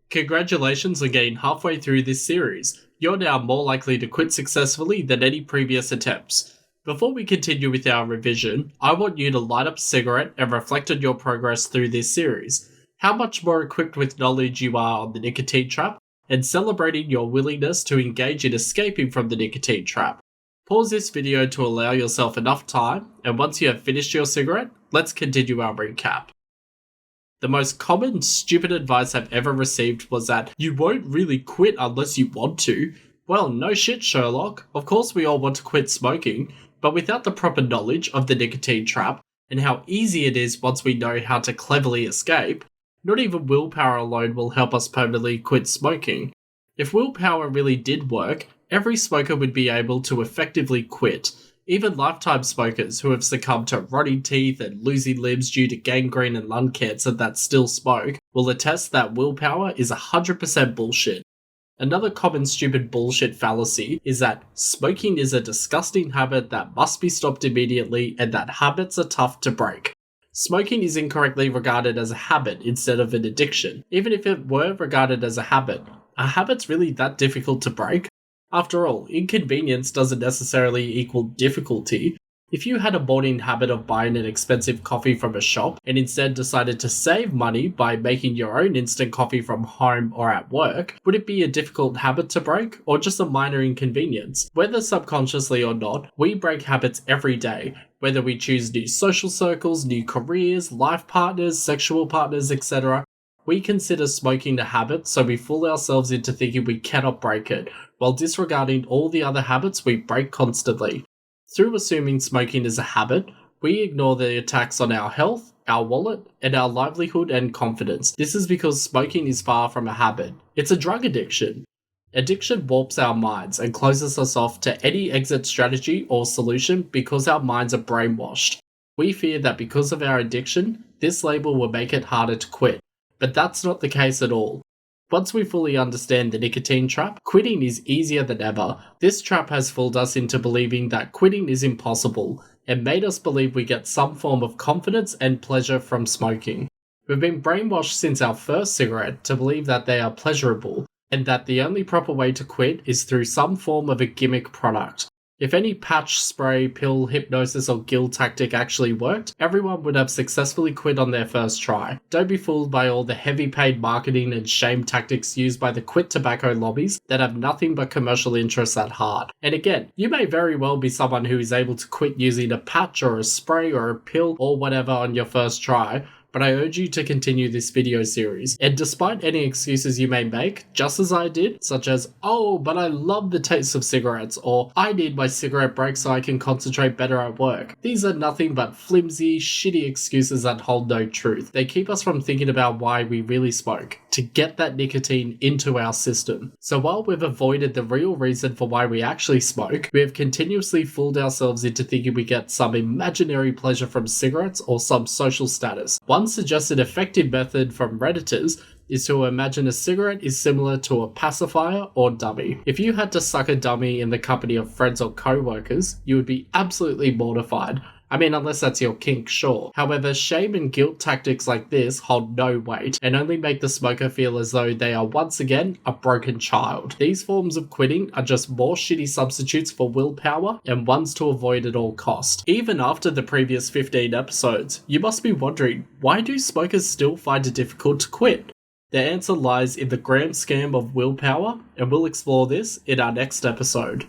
Congratulations on getting halfway through this series. You're now more likely to quit successfully than any previous attempts. Before we continue with our revision, I want you to light up a cigarette and reflect on your progress through this series. How much more equipped with knowledge you are on the nicotine trap, and celebrating your willingness to engage in escaping from the nicotine trap. Pause this video to allow yourself enough time, and once you have finished your cigarette, let's continue our recap. The most common stupid advice I've ever received was that you won't really quit unless you want to. Well, no shit, Sherlock. Of course we all want to quit smoking, but without the proper knowledge of the nicotine trap and how easy it is once we know how to cleverly escape, not even willpower alone will help us permanently quit smoking. If willpower really did work, every smoker would be able to effectively quit. Even lifetime smokers who have succumbed to rotting teeth and losing limbs due to gangrene and lung cancer that still smoke will attest that willpower is 100% bullshit. Another common stupid bullshit fallacy is that smoking is a disgusting habit that must be stopped immediately and that habits are tough to break. Smoking is incorrectly regarded as a habit instead of an addiction. Even if it were regarded as a habit, are habits really that difficult to break? After all, inconvenience doesn't necessarily equal difficulty. If you had a morning habit of buying an expensive coffee from a shop and instead decided to save money by making your own instant coffee from home or at work, would it be a difficult habit to break or just a minor inconvenience? Whether subconsciously or not, we break habits every day. Whether we choose new social circles, new careers, life partners, sexual partners, etc., we consider smoking a habit, so we fool ourselves into thinking we cannot break it, while disregarding all the other habits we break constantly. Through assuming smoking is a habit, we ignore the attacks on our health, our wallet, and our livelihood and confidence. This is because smoking is far from a habit. It's a drug addiction. Addiction warps our minds and closes us off to any exit strategy or solution because our minds are brainwashed. We fear that because of our addiction, this label will make it harder to quit. But that's not the case at all. Once we fully understand the nicotine trap, quitting is easier than ever. This trap has fooled us into believing that quitting is impossible, and made us believe we get some form of confidence and pleasure from smoking. We've been brainwashed since our first cigarette to believe that they are pleasurable, and that the only proper way to quit is through some form of a gimmick product. If any patch, spray, pill, hypnosis or guilt tactic actually worked, everyone would have successfully quit on their first try. Don't be fooled by all the heavy paid marketing and shame tactics used by the quit tobacco lobbies that have nothing but commercial interests at heart. And again, you may very well be someone who is able to quit using a patch or a spray or a pill or whatever on your first try, but I urge you to continue this video series. And despite any excuses you may make, just as I did, such as, oh, but I love the taste of cigarettes, or I need my cigarette break so I can concentrate better at work. These are nothing but flimsy, shitty excuses that hold no truth. They keep us from thinking about why we really smoke, to get that nicotine into our system. So while we've avoided the real reason for why we actually smoke, we have continuously fooled ourselves into thinking we get some imaginary pleasure from cigarettes or some social status. One suggested effective method from Redditors is to imagine a cigarette is similar to a pacifier or dummy. If you had to suck a dummy in the company of friends or co-workers, you would be absolutely mortified. I mean, unless that's your kink, sure. However, shame and guilt tactics like this hold no weight and only make the smoker feel as though they are once again a broken child. These forms of quitting are just more shitty substitutes for willpower and ones to avoid at all cost. Even after the previous 15 episodes, you must be wondering, why do smokers still find it difficult to quit? The answer lies in the grand scam of willpower, and we'll explore this in our next episode.